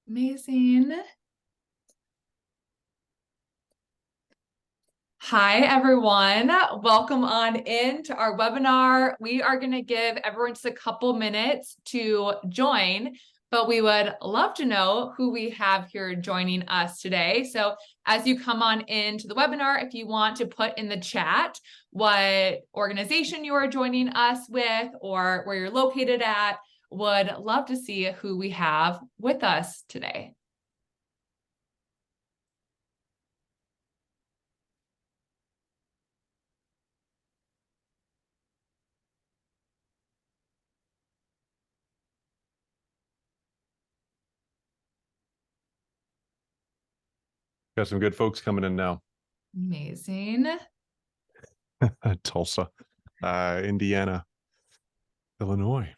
Amazing. Hi, everyone. Welcome on in to our webinar. We are going to give everyone just a couple minutes to join, but we would love to know who we have here joining us today. So as you come on into the webinar, if you want to put in the chat what organization you are joining us with or where you're located at, would love to see who we have with us today. Got some good folks coming in now. Amazing. Tulsa, Indiana, Illinois.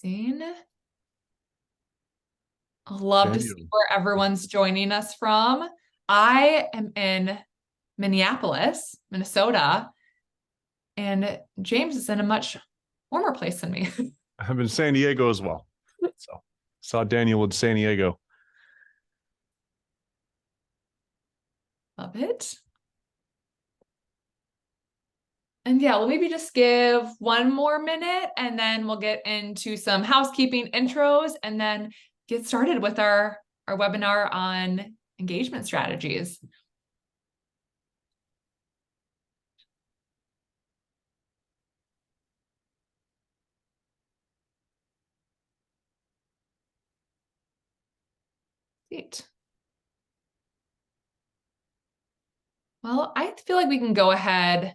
Amazing. I'd love to see where everyone's joining us from. I am in Minneapolis, Minnesota, and James is in a much warmer place than me. I'm in San Diego as well. So saw Daniel in San Diego. Love it. And yeah, we'll maybe just give one more minute and then we'll get into some housekeeping intros and then get started with our webinar on engagement strategies. Great. Well, I feel like we can go ahead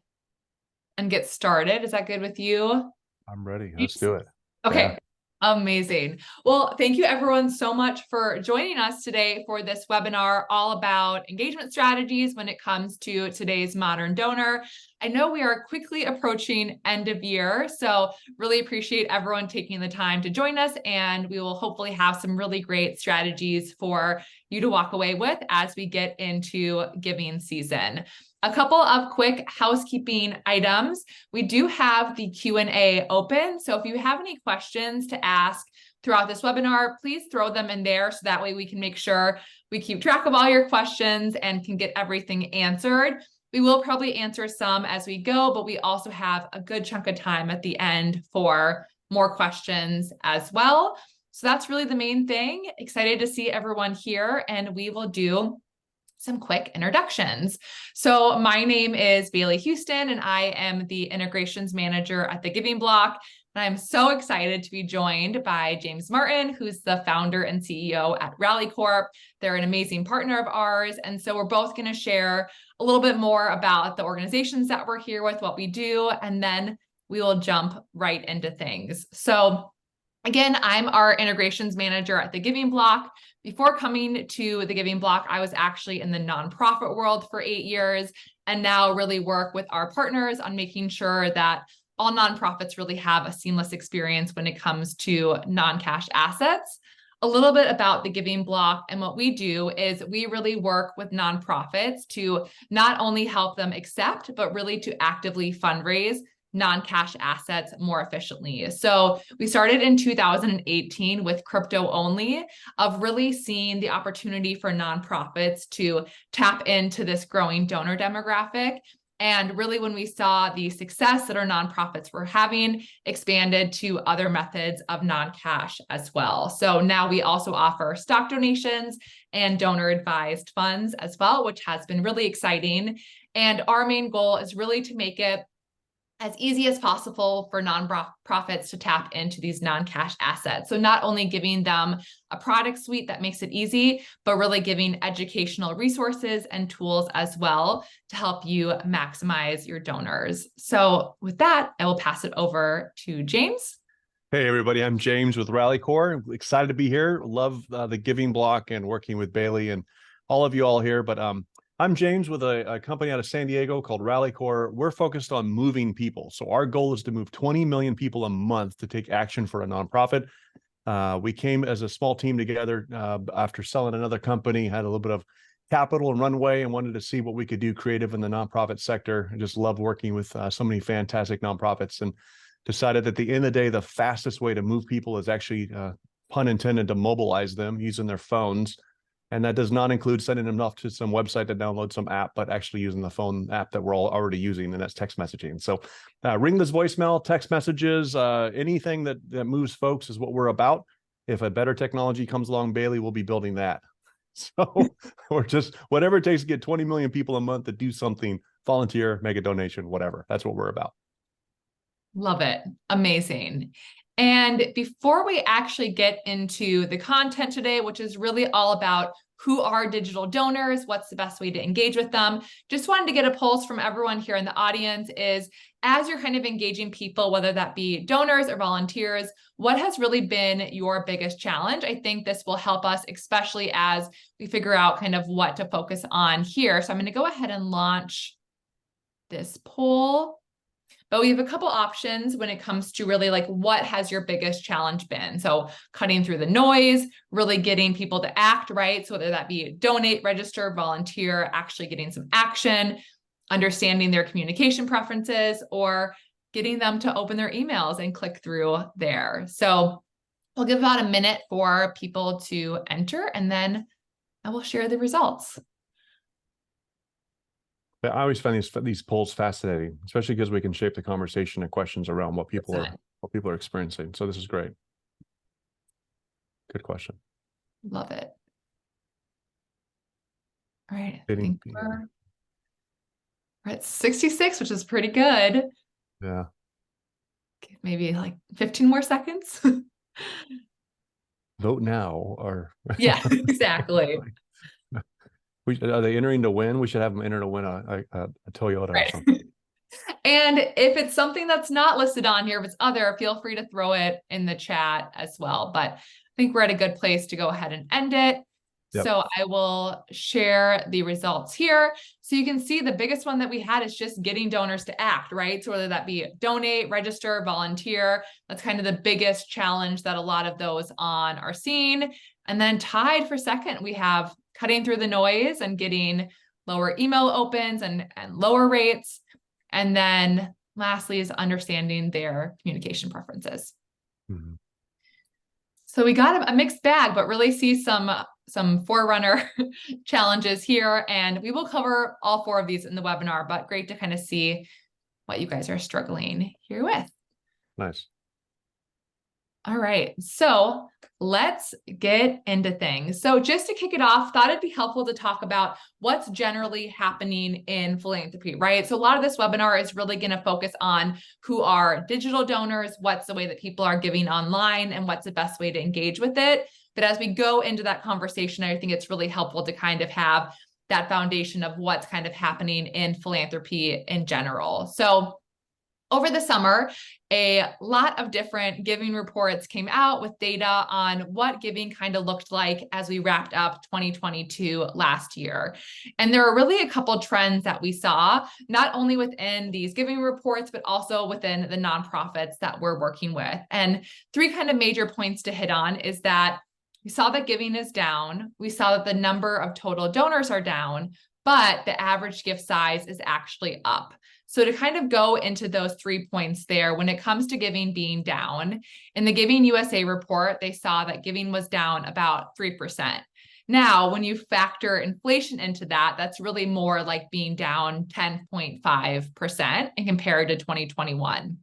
and get started. Is that good with you? I'm ready. Let's do it. Okay. Yeah. Amazing. Well, thank you everyone so much for joining us today for this webinar all about engagement strategies when it comes to today's modern donor. I know we are quickly approaching end of year, so really appreciate everyone taking the time to join us, and we will hopefully have some really great strategies for you to walk away with as we get into giving season. A couple of quick housekeeping items. We do have the Q&A open, so if you have any questions to ask throughout this webinar, please throw them in there so that way we can make sure we keep track of all your questions and can get everything answered. We will probably answer some as we go, but we also have a good chunk of time at the end for more questions as well. So that's really the main thing. Excited to see everyone here, and we will do some quick introductions. So my name is Bailey Houston, and I am the integrations manager at the Giving Block. And I'm so excited to be joined by James Martin, who's the founder and CEO at Rally Corp. They're an amazing partner of ours. And so we're both going to share a little bit more about the organizations that we're here with, what we do, and then we will jump right into things. So again, I'm our integrations manager at the Giving Block. Before coming to the Giving Block, I was actually in the nonprofit world for 8 years and now really work with our partners on making sure that all nonprofits really have a seamless experience when it comes to non-cash assets. A little bit about the Giving Block and what we do is we really work with nonprofits to not only help them accept, but really to actively fundraise non-cash assets more efficiently. So we started in 2018 with crypto only, of really seeing the opportunity for nonprofits to tap into this growing donor demographic. And really, when we saw the success that our nonprofits were having, expanded to other methods of non-cash as well. So now we also offer stock donations and donor advised funds as well, which has been really exciting. And our main goal is really to make it as easy as possible for nonprofits to tap into these non-cash assets. So not only giving them a product suite that makes it easy, but really giving educational resources and tools as well to help you maximize your donors. So with that, I will pass it over to James. Hey, everybody. I'm James with Rally Corp. Excited to be here. Love the Giving Block and working with Bailey and all of you all here. But I'm James with a company out of San Diego called Rally Corp. We're focused on moving people. So our goal is to move 20 million people a month to take action for a nonprofit. We came as a small team together after selling another company, had a little bit of capital and runway and wanted to see what we could do creative in the nonprofit sector. I just love working with so many fantastic nonprofits, and decided that at the end of the day, the fastest way to move people is actually, pun intended, to mobilize them using their phones. And that does not include sending them off to some website to download some app, but actually using the phone app that we're all already using, and that's text messaging. So ring this voicemail, text messages, anything that moves folks is what we're about. If a better technology comes along, Bailey will be building that. So we're just, whatever it takes to get 20 million people a month to do something, volunteer, make a donation, whatever. That's what we're about. Love it. Amazing. And before we actually get into the content today, which is really all about who are digital donors, what's the best way to engage with them, just wanted to get a pulse from everyone here in the audience is, as you're kind of engaging people, whether that be donors or volunteers, what has really been your biggest challenge? I think this will help us, especially as we figure out kind of what to focus on here. So I'm going to go ahead and launch this poll. But we have a couple options when it comes to really like, what has your biggest challenge been? So cutting through the noise, really getting people to act, right? So whether that be donate, register, volunteer, actually getting some action, understanding their communication preferences, or getting them to open their emails and click through there. So we'll give about a minute for people to enter, and then I will share the results. I always find these polls fascinating, especially because we can shape the conversation and questions around what people are experiencing. So this is great. Good question. Love it. All right, I think we're at 66, which is pretty good. Yeah. Okay, maybe like 15 more seconds. Vote now, or yeah, exactly. Are they entering to win? We should have them enter to win a Toyota or something. And if it's something that's not listed on here, if it's other, feel free to throw it in the chat as well. But I think we're at a good place to go ahead and end it. Yep. So I will share the results here. So you can see the biggest one that we had is just getting donors to act, right? So whether that be donate, register, volunteer, that's kind of the biggest challenge that a lot of those on are seeing. And then tied for second, we have cutting through the noise and getting lower email opens and lower rates. And then lastly is understanding their communication preferences. Mm-hmm. So we got a mixed bag, but really see some forerunner challenges here. And we will cover all 4 of these in the webinar, but great to kind of see what you guys are struggling here with. Nice. All right, so let's get into things. So just to kick it off, thought it'd be helpful to talk about what's generally happening in philanthropy, right? So a lot of this webinar is really going to focus on who are digital donors, what's the way that people are giving online, and what's the best way to engage with it. But as we go into that conversation, I think it's really helpful to kind of have that foundation of what's kind of happening in philanthropy in general. So over the summer, a lot of different giving reports came out with data on what giving kind of looked like as we wrapped up 2022 last year. And there are really a couple trends that we saw, not only within these giving reports, but also within the nonprofits that we're working with. And 3 kind of major points to hit on is that we saw that giving is down. We saw that the number of total donors are down, but the average gift size is actually up. So to kind of go into those 3 points there, when it comes to giving being down, in the Giving USA report, they saw that giving was down about 3%. Now, when you factor inflation into that, that's really more like being down 10.5% and compared to 2021.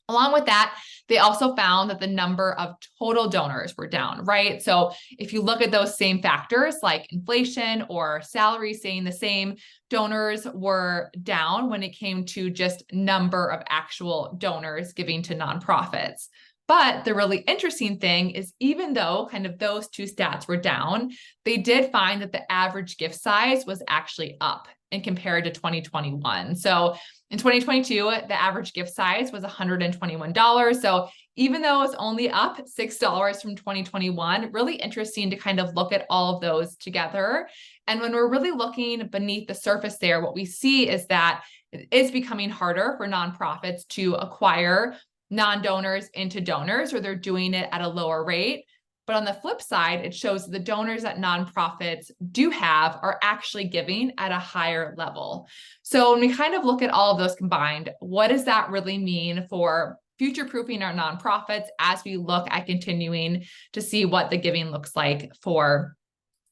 Along with that, they also found that the number of total donors were down, right? So if you look at those same factors like inflation or salary staying the same, donors were down when it came to just number of actual donors giving to nonprofits. But the really interesting thing is, even though kind of those 2 stats were down, they did find that the average gift size was actually up and compared to 2021. So in 2022, the average gift size was $121. So even though it's only up $6 from 2021, really interesting to kind of look at all of those together. And when we're really looking beneath the surface there, what we see is that it is becoming harder for nonprofits to acquire non-donors into donors, or they're doing it at a lower rate. But on the flip side, it shows the donors that nonprofits do have are actually giving at a higher level. So when we kind of look at all of those combined, what does that really mean for future-proofing our nonprofits as we look at continuing to see what the giving looks like for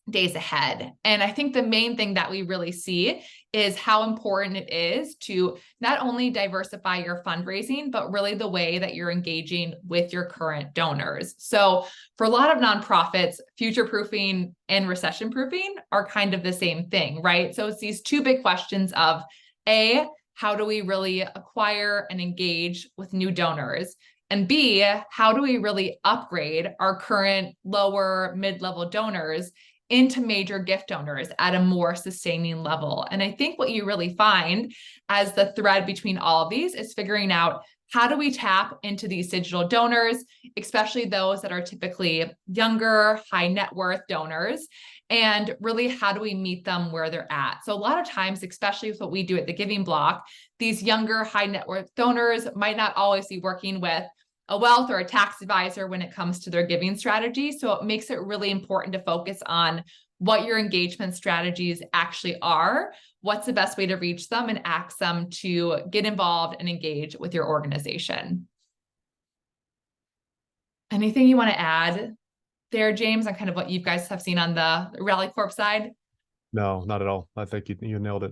days ahead? And I think the main thing that we really see is how important it is to not only diversify your fundraising, but really the way that you're engaging with your current donors. So for a lot of nonprofits, future-proofing and recession-proofing are kind of the same thing, right? So it's these two big questions of A, how do we really acquire and engage with new donors? And B, how do we really upgrade our current lower mid-level donors into major gift donors at a more sustaining level? And I think what you really find as the thread between all of these is figuring out, how do we tap into these digital donors, especially those that are typically younger, high net worth donors, and really how do we meet them where they're at? So a lot of times, especially with what we do at the Giving Block, these younger, high net worth donors might not always be working with a wealth or a tax advisor when it comes to their giving strategy. So it makes it really important to focus on what your engagement strategies actually are, what's the best way to reach them, and ask them to get involved and engage with your organization. Anything you want to add there, James, on kind of what you guys have seen on the Rally Corp side? No, not at all. I think you nailed it.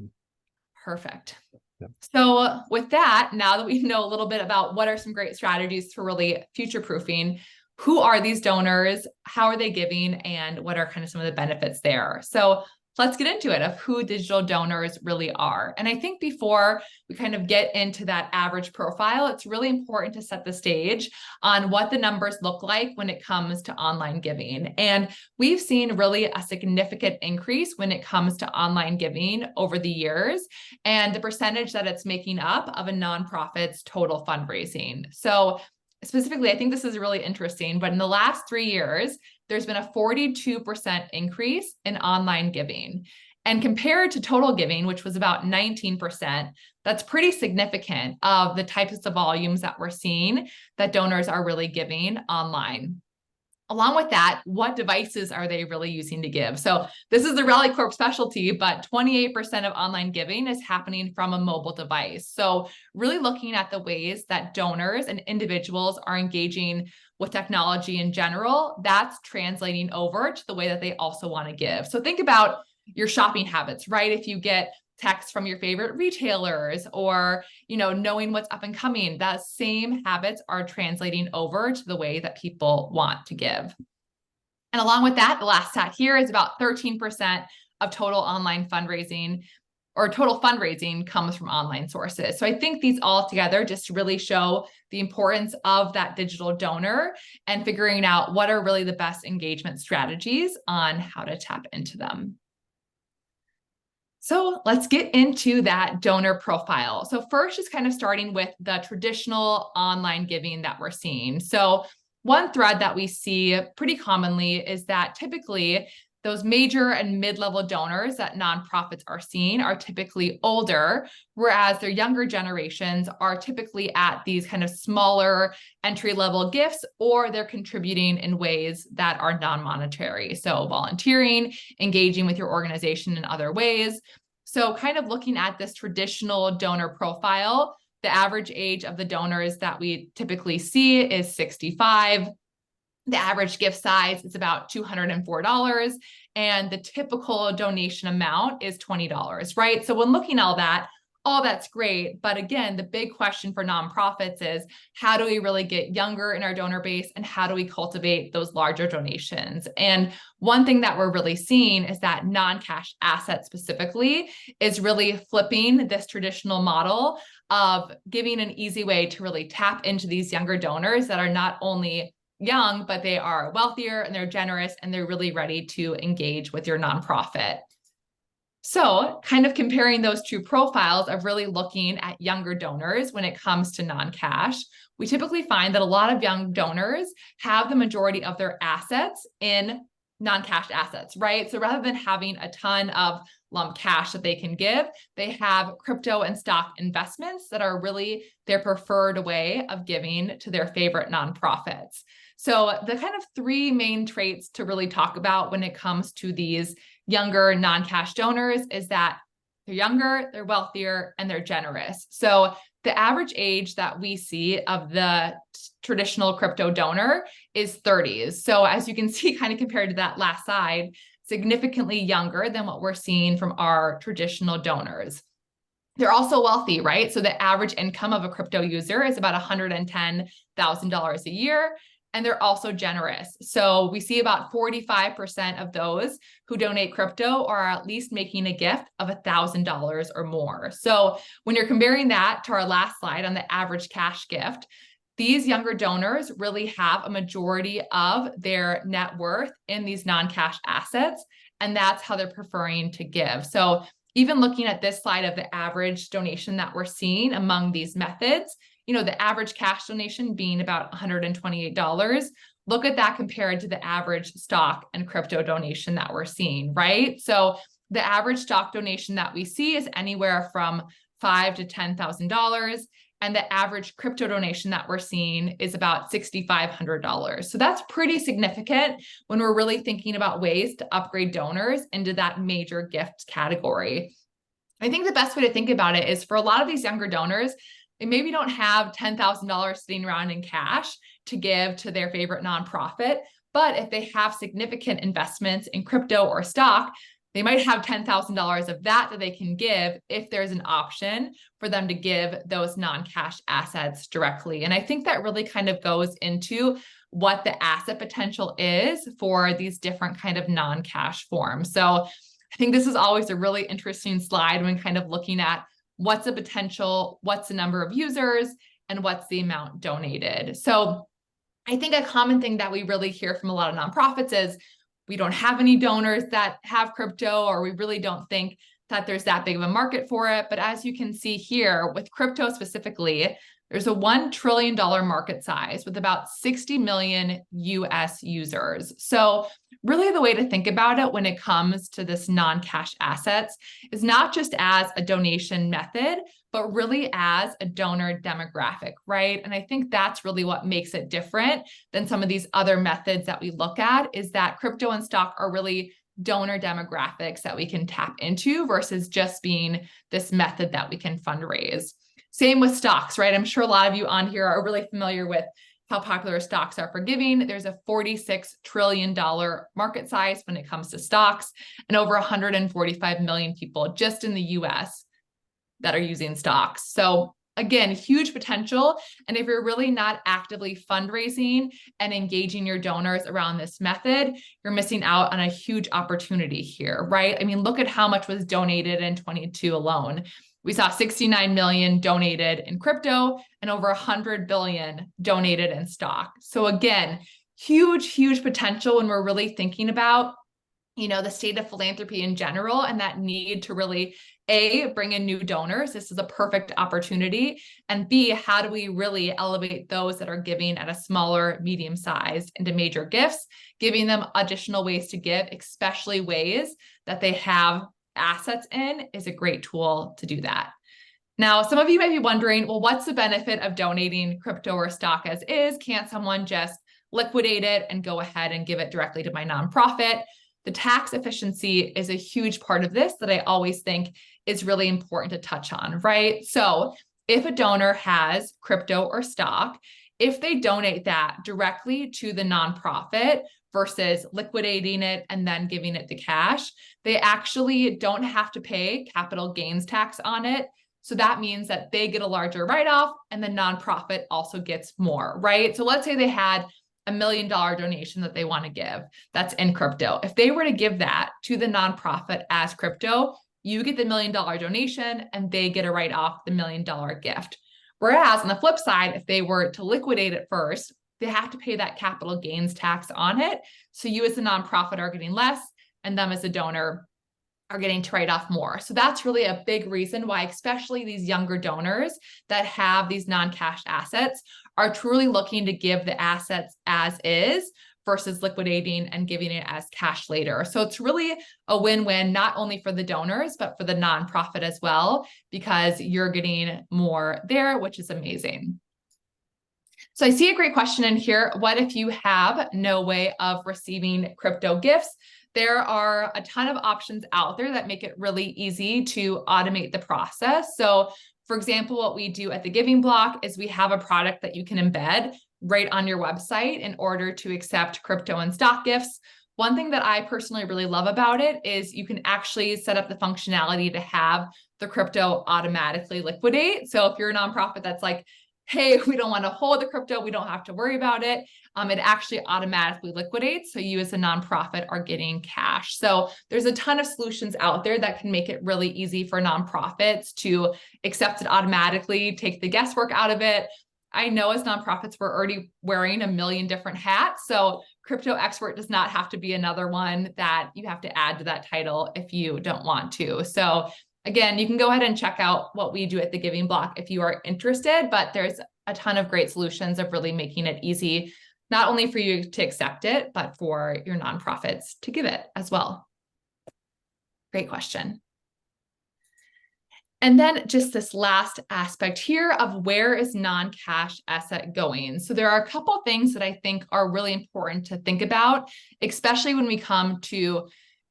Perfect. Yeah. So with that, now that we know a little bit about what are some great strategies for really future-proofing, who are these donors, how are they giving, and what are kind of some of the benefits there? So let's get into it of who digital donors really are. And I think before we kind of get into that average profile, it's really important to set the stage on what the numbers look like when it comes to online giving. And we've seen really a significant increase when it comes to online giving over the years and the percentage that it's making up of a nonprofit's total fundraising. So specifically, I think this is really interesting, but in the last 3 years, there's been a 42% increase in online giving. And compared to total giving, which was about 19%, that's pretty significant of the types of volumes that we're seeing that donors are really giving online. Along with that, what devices are they really using to give? So this is the Rally Corp specialty, but 28% of online giving is happening from a mobile device. So really looking at the ways that donors and individuals are engaging with technology in general, that's translating over to the way that they also want to give. So think about your shopping habits, right? If you get texts from your favorite retailers or, knowing what's up and coming, that same habits are translating over to the way that people want to give. And along with that, the last stat here is about 13% of total online fundraising or total fundraising comes from online sources. So I think these all together just really show the importance of that digital donor and figuring out what are really the best engagement strategies on how to tap into them. So let's get into that donor profile. So first, just kind of starting with the traditional online giving that we're seeing. So one thread that we see pretty commonly is that typically those major and mid-level donors that nonprofits are seeing are typically older, whereas their younger generations are typically at these kind of smaller entry-level gifts, or they're contributing in ways that are non-monetary. So volunteering, engaging with your organization in other ways. So kind of looking at this traditional donor profile, the average age of the donors that we typically see is 65. The average gift size is about $204, and the typical donation amount is $20, right? So when looking at all that's great. But again, the big question for nonprofits is, how do we really get younger in our donor base, and how do we cultivate those larger donations? And one thing that we're really seeing is that non-cash asset specifically is really flipping this traditional model of giving an easy way to really tap into these younger donors that are not only young, but they are wealthier and they're generous and they're really ready to engage with your nonprofit. So kind of comparing those two profiles of really looking at younger donors when it comes to non-cash, we typically find that a lot of young donors have the majority of their assets in non-cash assets, right? So rather than having a ton of lump cash that they can give, they have crypto and stock investments that are really their preferred way of giving to their favorite nonprofits. So the kind of three main traits to really talk about when it comes to these younger non-cash donors is that they're younger, they're wealthier, and they're generous. So the average age that we see of the traditional crypto donor is 30s. So as you can see, kind of compared to that last slide, significantly younger than what we're seeing from our traditional donors. They're also wealthy, right? So the average income of a crypto user is about $110,000 a year. And they're also generous. So we see about 45% of those who donate crypto are at least making a gift of $1,000 or more. So when you're comparing that to our last slide on the average cash gift, these younger donors really have a majority of their net worth in these non-cash assets, and that's how they're preferring to give. So even looking at this slide of the average donation that we're seeing among these methods, the average cash donation being about $128. Look at that compared to the average stock and crypto donation that we're seeing, right? So the average stock donation that we see is anywhere from $5,000 to $10,000. And the average crypto donation that we're seeing is about $6,500. So that's pretty significant when we're really thinking about ways to upgrade donors into that major gift category. I think the best way to think about it is for a lot of these younger donors, they maybe don't have $10,000 sitting around in cash to give to their favorite nonprofit, but if they have significant investments in crypto or stock, they might have $10,000 of that they can give if there's an option for them to give those non-cash assets directly. And I think that really kind of goes into what the asset potential is for these different kind of non-cash forms. So I think this is always a really interesting slide when kind of looking at what's the potential, what's the number of users, and what's the amount donated. So I think a common thing that we really hear from a lot of nonprofits is we don't have any donors that have crypto, or we really don't think that there's that big of a market for it. But as you can see here with crypto specifically, there's a $1 trillion market size with about 60 million US users. So really the way to think about it when it comes to this non-cash assets is not just as a donation method, but really as a donor demographic, right? And I think that's really what makes it different than some of these other methods that we look at, is that crypto and stock are really donor demographics that we can tap into versus just being this method that we can fundraise. Same with stocks, right? I'm sure a lot of you on here are really familiar with how popular stocks are for giving. There's a $46 trillion market size when it comes to stocks, and over 145 million people just in the US that are using stocks. So again, huge potential. And if you're really not actively fundraising and engaging your donors around this method, you're missing out on a huge opportunity here, right? I mean, look at how much was donated in 22 alone. We saw 69 million donated in crypto and over 100 billion donated in stock. So again, huge, huge potential when we're really thinking about, the state of philanthropy in general and that need to really bring in new donors. This is a perfect opportunity. And B, how do we really elevate those that are giving at a smaller, medium-sized into major gifts, giving them additional ways to give, especially ways that they have assets in, is a great tool to do that. Now, some of you might be wondering, well, what's the benefit of donating crypto or stock as is? Can't someone just liquidate it and go ahead and give it directly to my nonprofit? The tax efficiency is a huge part of this that I always think is really important to touch on, right? So if a donor has crypto or stock, if they donate that directly to the nonprofit versus liquidating it and then giving it the cash, they actually don't have to pay capital gains tax on it. So that means that they get a larger write-off and the nonprofit also gets more, right? So let's say they had $1 million donation that they want to give that's in crypto. If they were to give that to the nonprofit as crypto, you get the $1 million donation and they get a write-off the $1 million gift. Whereas on the flip side, if they were to liquidate it first, they have to pay that capital gains tax on it. So you as the nonprofit are getting less and them as a donor are getting to write off more. So that's really a big reason why, especially these younger donors that have these non-cash assets, are truly looking to give the assets as is versus liquidating and giving it as cash later. So it's really a win-win, not only for the donors, but for the nonprofit as well, because you're getting more there, which is amazing. So I see a great question in here. What if you have no way of receiving crypto gifts? There are a ton of options out there that make it really easy to automate the process. So for example, what we do at the Giving Block is we have a product that you can embed right on your website in order to accept crypto and stock gifts. One thing that I personally really love about it is you can actually set up the functionality to have the crypto automatically liquidate. So if you're a nonprofit that's like, hey, we don't want to hold the crypto, we don't have to worry about it. It actually automatically liquidates. So you as a nonprofit are getting cash. So there's a ton of solutions out there that can make it really easy for nonprofits to accept it automatically, take the guesswork out of it. I know as nonprofits, we're already wearing a million different hats. So crypto expert does not have to be another one that you have to add to that title if you don't want to. So again, you can go ahead and check out what we do at the Giving Block if you are interested, but there's a ton of great solutions of really making it easy, not only for you to accept it, but for your nonprofits to give it as well. Great question. And then just this last aspect here of where is non-cash asset going? So there are a couple of things that I think are really important to think about, especially when we come to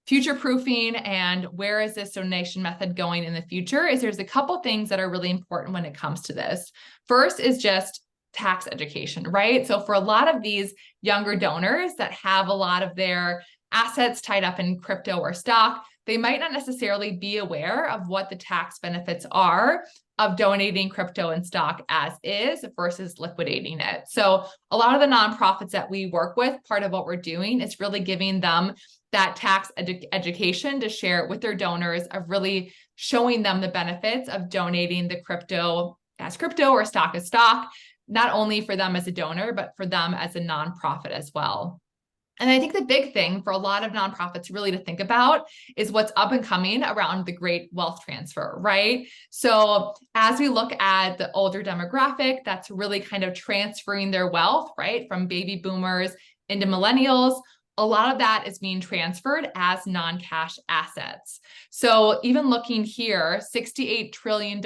future-proofing and where is this donation method going in the future, is there's a couple things that are really important when it comes to this. First is just tax education, right? So for a lot of these younger donors that have a lot of their assets tied up in crypto or stock, they might not necessarily be aware of what the tax benefits are of donating crypto and stock as is versus liquidating it. So a lot of the nonprofits that we work with, part of what we're doing is really giving them that tax education to share with their donors, of really showing them the benefits of donating the crypto as crypto or stock as stock, not only for them as a donor, but for them as a nonprofit as well. And I think the big thing for a lot of nonprofits really to think about is what's up and coming around the great wealth transfer, right? So as we look at the older demographic, that's really kind of transferring their wealth, right, from baby boomers into millennials, a lot of that is being transferred as non-cash assets. So even looking here, $68 trillion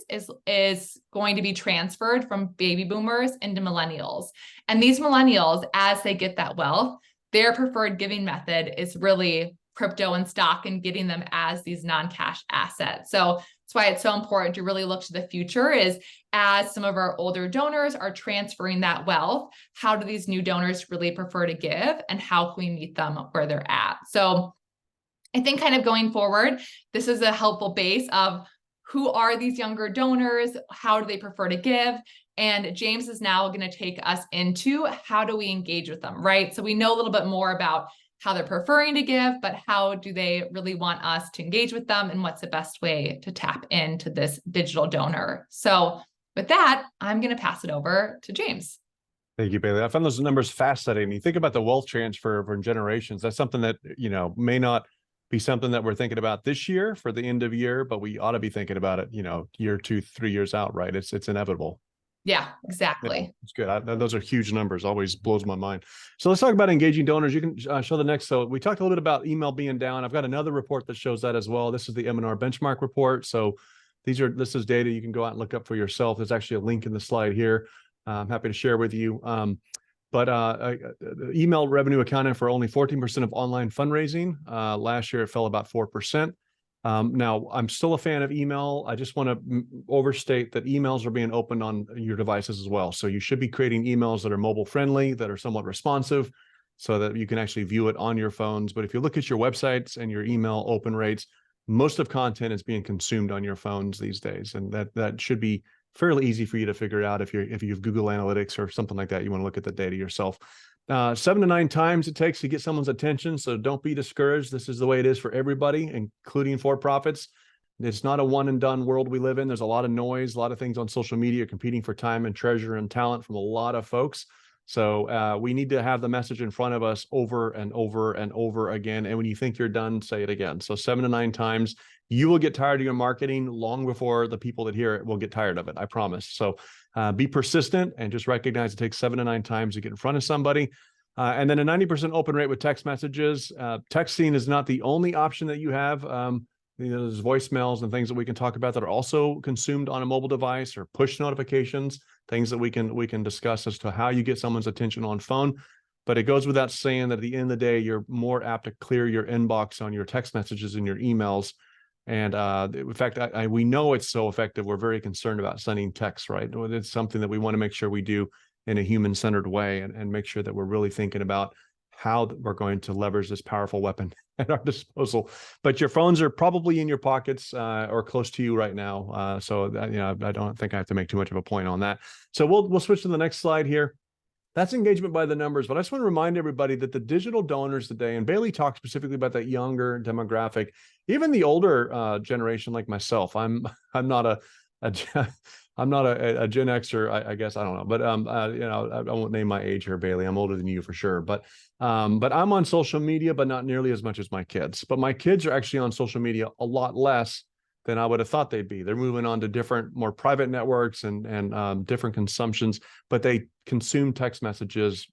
is going to be transferred from baby boomers into millennials. And these millennials, as they get that wealth, their preferred giving method is really crypto and stock and getting them as these non-cash assets. So that's why it's so important to really look to the future, is as some of our older donors are transferring that wealth, how do these new donors really prefer to give, and how can we meet them where they're at? So I think kind of going forward, this is a helpful base of who are these younger donors, how do they prefer to give? And James is now going to take us into how do we engage with them, right? So we know a little bit more about how they're preferring to give, but how do they really want us to engage with them, and what's the best way to tap into this digital donor? So with that, I'm going to pass it over to James. Thank you, Bailey. I found those numbers fascinating. You think about the wealth transfer for generations. That's something that, may not be something that we're thinking about this year for the end of year, but we ought to be thinking about it, year 2, 3 years out, right? It's inevitable. Yeah, exactly. Yeah, it's good. Those are huge numbers. Always blows my mind. So let's talk about engaging donors. You can show the next. So we talked a little bit about email being down. I've got another report that shows that as well. This is the M&R benchmark report. So this is data you can go out and look up for yourself. There's actually a link in the slide here. I'm happy to share with you. But email revenue accounted for only 14% of online fundraising. Last year, it fell about 4%. Now, I'm still a fan of email. I just want to overstate that emails are being opened on your devices as well. So you should be creating emails that are mobile friendly, that are somewhat responsive, so that you can actually view it on your phones. But if you look at your websites and your email open rates, most of content is being consumed on your phones these days. And that should be fairly easy for you to figure out if you have Google Analytics or something like that. You want to look at the data yourself. 7 to 9 times it takes to get someone's attention. So don't be discouraged. This is the way it is for everybody, including for-profits. It's not a one and done world we live in. There's a lot of noise, a lot of things on social media competing for time and treasure and talent from a lot of folks. So we need to have the message in front of us over and over and over again. And when you think you're done, say it again. So 7 to 9 times. You will get tired of your marketing long before the people that hear it will get tired of it. I promise. So be persistent and just recognize it takes 7 to 9 times to get in front of somebody. And then a 90% open rate with text messages. Texting is not the only option that you have. There's voicemails and things that we can talk about that are also consumed on a mobile device, or push notifications, things that we can discuss as to how you get someone's attention on phone. But it goes without saying that at the end of the day, you're more apt to clear your inbox on your text messages and your emails. And in fact, we know it's so effective. We're very concerned about sending texts, right? It's something that we want to make sure we do in a human-centered way, and make sure that we're really thinking about how we're going to leverage this powerful weapon at our disposal. But your phones are probably in your pockets or close to you right now. So that, I don't think I have to make too much of a point on that. So we'll switch to the next slide here. That's engagement by the numbers. But I just want to remind everybody that the digital donors today, and Bailey talked specifically about that younger demographic, even the older generation like myself. I'm not a I'm not a Gen Xer, I guess. I don't know, but I won't name my age here, Bailey. I'm older than you for sure. But I'm on social media, but not nearly as much as my kids. But my kids are actually on social media a lot less than I would have thought they'd be. They're moving on to different, more private networks and different consumptions, but they consume text messages,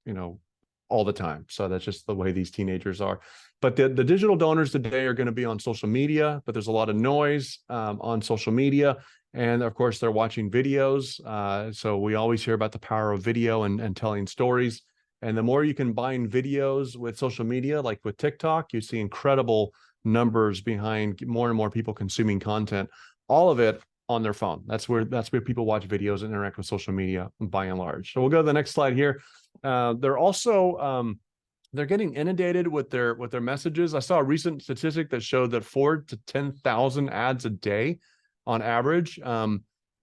all the time. So that's just the way these teenagers are. But the digital donors today are going to be on social media, but there's a lot of noise on social media. And of course, they're watching videos. So we always hear about the power of video and telling stories. And the more you combine videos with social media, like with TikTok, you see incredible numbers behind more and more people consuming content, all of it on their phone. That's where people watch videos and interact with social media by and large. So we'll go to the next slide here. They're also they're getting inundated with their messages. I saw a recent statistic that showed that 4,000 to 10,000 ads a day on average.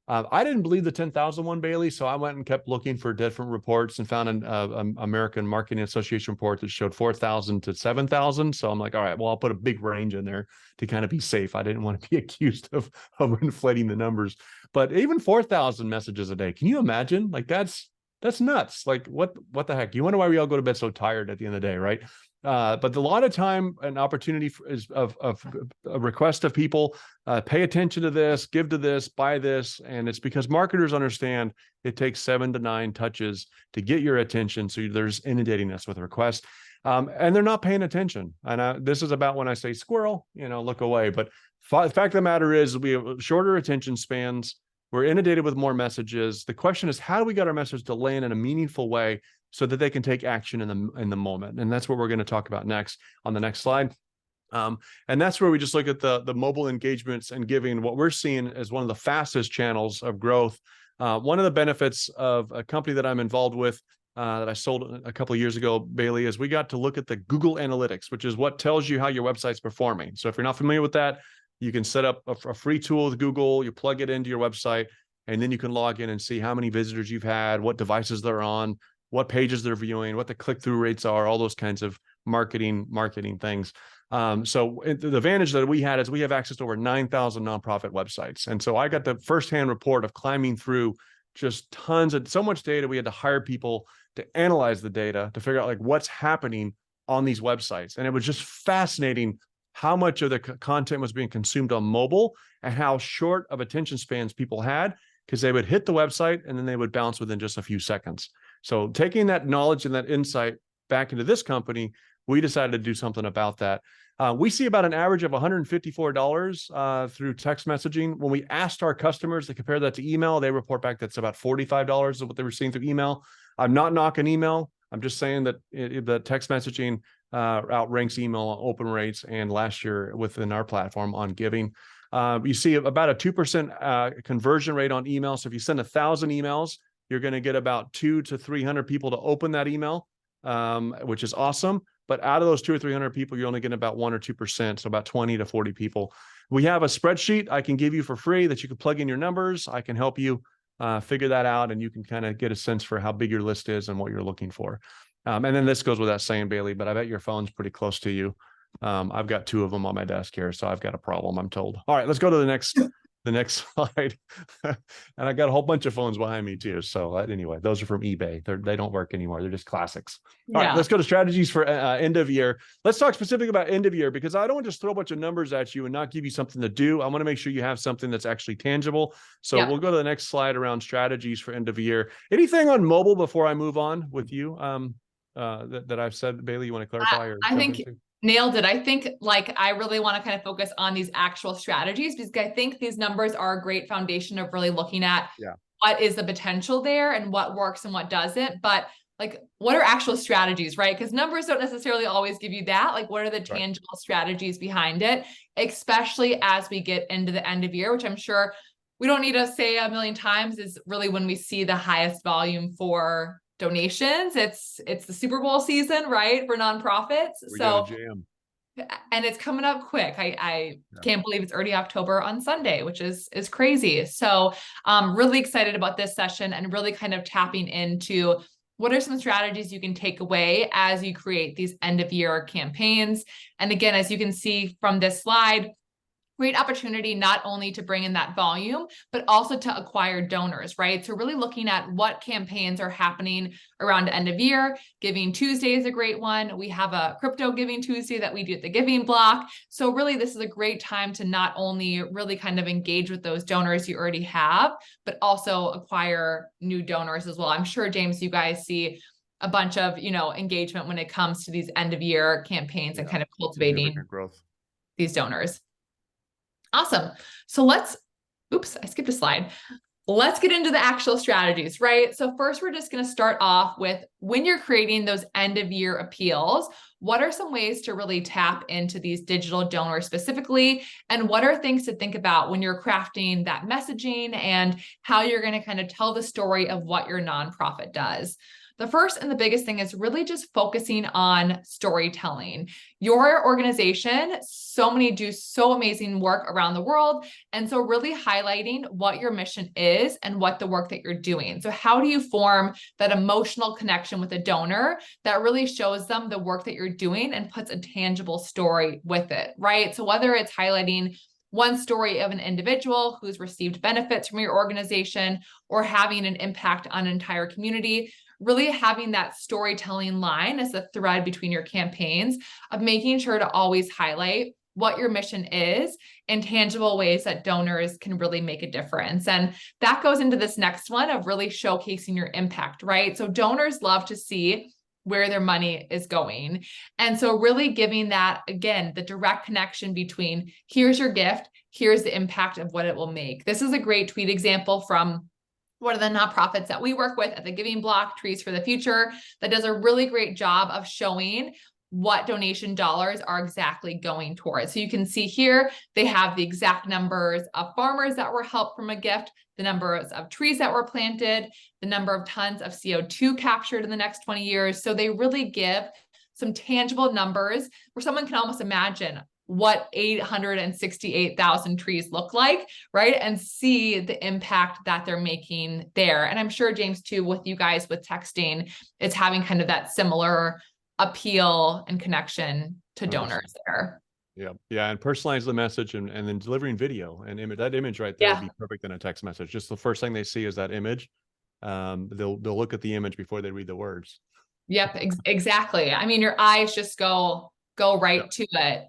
I didn't believe the 10,000 one, Bailey, so I went and kept looking for different reports and found an American Marketing Association report that showed 4,000 to 7,000. So I'm like, all right, well, I'll put a big range in there to kind of be safe. I didn't want to be accused of inflating the numbers. But even 4,000 messages a day, can you imagine? Like that's nuts. Like what the heck? You wonder why we all go to bed so tired at the end of the day, right? But a lot of time, an opportunity is of a request of people, pay attention to this, give to this, buy this. And it's because marketers understand it takes 7 to 9 touches to get your attention. So there's inundating us with requests. And they're not paying attention. And this is about when I say squirrel, look away. But the fact of the matter is we have shorter attention spans. We're inundated with more messages. The question is, how do we get our message to land in a meaningful way so that they can take action in the moment? And that's what we're going to talk about next on the next slide. And that's where we just look at the mobile engagements and giving. What we're seeing as one of the fastest channels of growth. One of the benefits of a company that I'm involved with that I sold a couple of years ago, Bailey, is we got to look at the Google Analytics, which is what tells you how your website's performing. So if you're not familiar with that, you can set up a free tool with Google, you plug it into your website, and then you can log in and see how many visitors you've had, what devices they're on, what pages they're viewing, what the click-through rates are, all those kinds of marketing things. So the advantage that we had is we have access to over 9,000 nonprofit websites. And so I got the firsthand report of climbing through just tons of so much data. We had to hire people to analyze the data to figure out like what's happening on these websites. And it was just fascinating how much of the content was being consumed on mobile and how short of attention spans people had, because they would hit the website and then they would bounce within just a few seconds. So taking that knowledge and that insight back into this company, we decided to do something about that. We see about an average of $154 through text messaging. When we asked our customers to compare that to email, they report back that's about $45 is what they were seeing through email. I'm not knocking email. I'm just saying that the text messaging outranks email on open rates, and last year within our platform on giving. You see about a 2% conversion rate on email. So if you send 1,000 emails, you're going to get about 200 to 300 people to open that email, which is awesome. But out of those 200 or 300 people, you're only getting about 1 or 2%, so about 20 to 40 people. We have a spreadsheet I can give you for free that you can plug in your numbers. I can help you figure that out, and you can kind of get a sense for how big your list is and what you're looking for. And then this goes without saying, Bailey, but I bet your phone's pretty close to you. I've got 2 of them on my desk here, so I've got a problem, I'm told. All right, let's go to the next slide. And I got a whole bunch of phones behind me too. So anyway, those are from eBay. They don't work anymore. They're just classics. All right, let's go to strategies for end of year. Let's talk specifically about end of year, because I don't want to just throw a bunch of numbers at you and not give you something to do. I want to make sure you have something that's actually tangible. So we'll go to the next slide around strategies for end of year. Anything on mobile before I move on with you? that I've said? Bailey, you want to I, clarify or I jump think into? nailed it. I think like I really want to kind of focus on these actual strategies because I think these numbers are a great foundation of really looking at Yeah. what is the potential there and what works and what doesn't. But like, what are actual strategies, right? Because numbers don't necessarily always give you that. Like, what are the Right. tangible strategies behind it, especially as we get into the end of year, which I'm sure we don't need to say a million times is really when we see the highest volume for donations. It's the Super Bowl season, right? For nonprofits. We got a So jam. and it's coming up quick. I Yeah. can't believe it's already October on Sunday, which is crazy. So really excited about this session and really kind of tapping into what are some strategies you can take away as you create these end of year campaigns. And again, as you can see from this slide, great opportunity not only to bring in that volume, but also to acquire donors, right? So really looking at what campaigns are happening around end of year. Giving Tuesday is a great one. We have a crypto Giving Tuesday that we do at the Giving Block. So really this is a great time to not only really kind of engage with those donors you already have, but also acquire new donors as well. I'm sure, James, you guys see a bunch of, engagement when it comes to these end of year campaigns and Yeah. kind of cultivating Significant growth. these donors. Awesome. So oops, I skipped a slide. Let's get into the actual strategies, right? So first, we're just going to start off with when you're creating those end of year appeals, what are some ways to really tap into these digital donors specifically? And what are things to think about when you're crafting that messaging and how you're going to kind of tell the story of what your nonprofit does? The first and the biggest thing is really just focusing on storytelling. Your organization, so many do so amazing work around the world. And so really highlighting what your mission is and what the work that you're doing. So how do you form that emotional connection with a donor that really shows them the work that you're doing and puts a tangible story with it, right? So whether it's highlighting one story of an individual who's received benefits from your organization or having an impact on an entire community, really having that storytelling line as the thread between your campaigns of making sure to always highlight what your mission is in tangible ways that donors can really make a difference. And that goes into this next one of really showcasing your impact, right? So donors love to see where their money is going. And so really giving that, again, the direct connection between here's your gift, here's the impact of what it will make. This is a great tweet example from one of the nonprofits that we work with at the Giving Block, Trees for the Future, that does a really great job of showing what donation dollars are exactly going towards. So you can see here, they have the exact numbers of farmers that were helped from a gift, the numbers of trees that were planted, the number of tons of CO2 captured in the next 20 years. So they really give some tangible numbers where someone can almost imagine what 868,000 trees look like, right? And see the impact that they're making there. And I'm sure, James, too, with you guys with texting, it's having kind of that similar appeal and connection to 100%. donors there. Yeah. Yeah. And personalize the message and then delivering video and image. That image right there would be perfect in a text message. Just the first thing they see is that image. They'll look at the image before they read the words. Yep, exactly. I mean, your eyes just go right to it.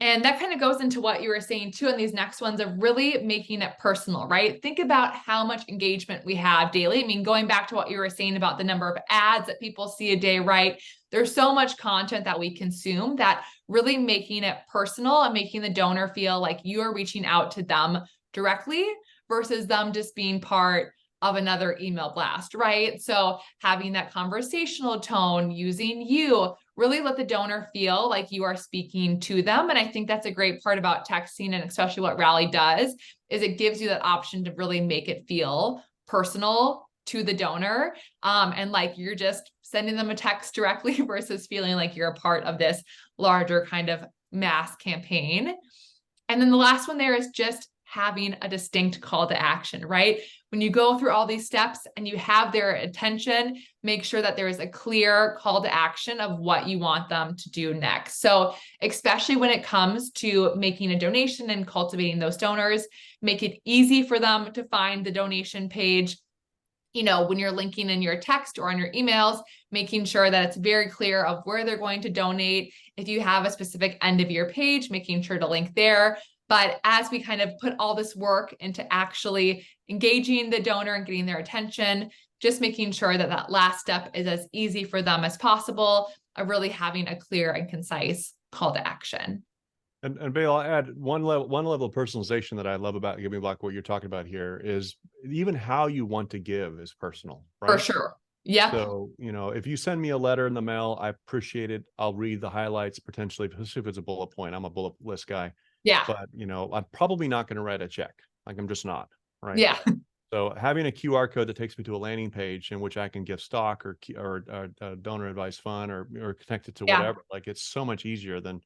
And that kind of goes into what you were saying too, in these next ones of really making it personal, right? Think about how much engagement we have daily. I mean, going back to what you were saying about the number of ads that people see a day, right? There's so much content that we consume that really making it personal and making the donor feel like you are reaching out to them directly versus them just being part of another email blast, right? So having that conversational tone, using you, really let the donor feel like you are speaking to them. And I think that's a great part about texting, and especially what Rally does, is it gives you that option to really make it feel personal to the donor. And like you're just sending them a text directly versus feeling like you're a part of this larger kind of mass campaign. And then the last one there is just having a distinct call to action, right? When you go through all these steps and you have their attention, make sure that there is a clear call to action of what you want them to do next. So especially when it comes to making a donation and cultivating those donors, make it easy for them to find the donation page. When you're linking in your text or on your emails, making sure that it's very clear of where they're going to donate. If you have a specific end of year page, making sure to link there. But as we kind of put all this work into actually engaging the donor and getting their attention, just making sure that that last step is as easy for them as possible, of really having a clear and concise call to action. And Bail, I'll add one level of personalization that I love about Giving Block. What you're talking about here is even how you want to give is personal, For right? sure. Yep. So, if you send me a letter in the mail, I appreciate it. I'll read the highlights potentially, especially if it's a bullet point. I'm a bullet list guy, Yeah. but I'm probably not going to write a check. Like I'm just not, right? Yeah. So having a QR code that takes me to a landing page in which I can give stock or donor advice fund or connect it to Yeah. whatever, like it's so much easier than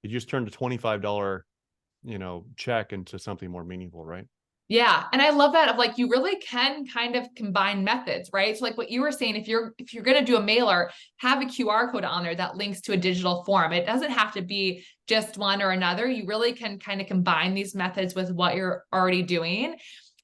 you just turn the $25, check into something more meaningful, right? Yeah. And I love that of like, you really can kind of combine methods, right? So like what you were saying, if you're going to do a mailer, have a QR code on there that links to a digital form. It doesn't have to be just one or another. You really can kind of combine these methods with what you're already doing.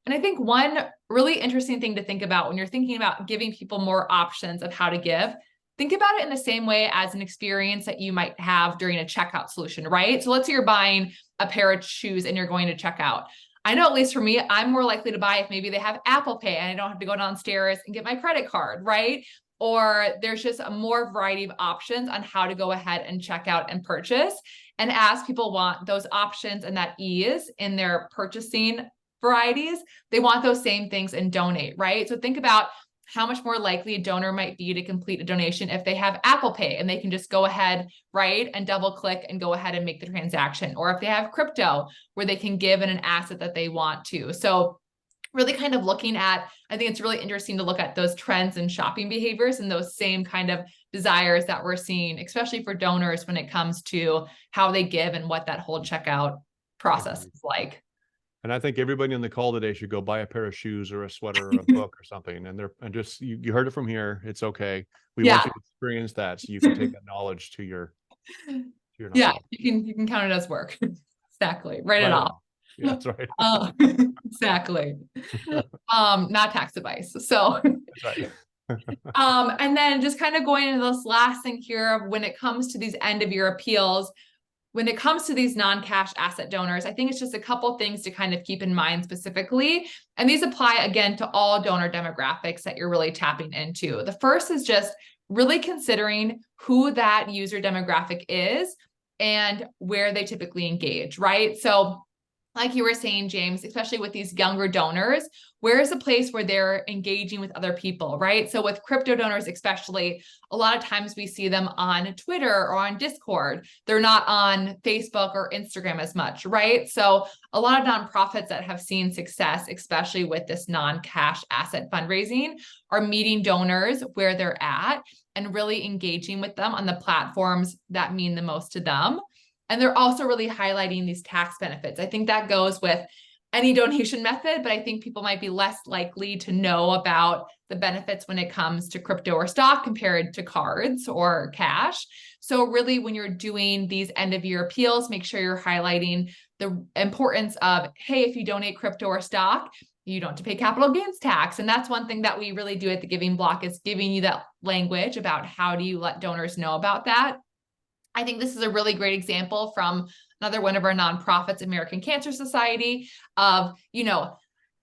And I think one really interesting thing to think about when you're thinking about giving people more options of how to give, think about it in the same way as an experience that you might have during a checkout solution, right? So let's say you're buying a pair of shoes and you're going to check out. I know, at least for me, I'm more likely to buy if maybe they have Apple Pay and I don't have to go downstairs and get my credit card, right? Or there's just a more variety of options on how to go ahead and check out and purchase. And as people want those options and that ease in their purchasing varieties, they want those same things and donate, right? So think about how much more likely a donor might be to complete a donation if they have Apple Pay and they can just go ahead, right, and double click and go ahead and make the transaction. Or if they have crypto where they can give in an asset that they want to. So really kind of looking at, I think it's really interesting to look at those trends and shopping behaviors and those same kind of desires that we're seeing, especially for donors when it comes to how they give and what that whole checkout process is like. And I think everybody on the call today should go buy a pair of shoes or a sweater or a book or something. And just you heard it from here. It's okay. We want Yeah. you to experience that so you can take that knowledge to your Yeah, nonprofit. you can count it as work. Exactly. Write it Right off. on. Yeah, that's right. Exactly. Not tax advice. So That's right. and then just kind of going into this last thing here of when it comes to these end of year appeals, when it comes to these non-cash asset donors, I think it's just a couple things to kind of keep in mind specifically. And these apply again to all donor demographics that you're really tapping into. The first is just really considering who that user demographic is and where they typically engage, right? So like you were saying, James, especially with these younger donors, where is a place where they're engaging with other people, right? So with crypto donors, especially, a lot of times we see them on Twitter or on Discord. They're not on Facebook or Instagram as much, right? So a lot of nonprofits that have seen success, especially with this non-cash asset fundraising, are meeting donors where they're at and really engaging with them on the platforms that mean the most to them. And they're also really highlighting these tax benefits. I think that goes with any donation method, but I think people might be less likely to know about the benefits when it comes to crypto or stock compared to cards or cash. So really, when you're doing these end of year appeals, make sure you're highlighting the importance of, hey, if you donate crypto or stock, you don't have to pay capital gains tax. And that's one thing that we really do at the Giving Block, is giving you that language about how do you let donors know about that. I think this is a really great example from another one of our nonprofits, American Cancer Society, of,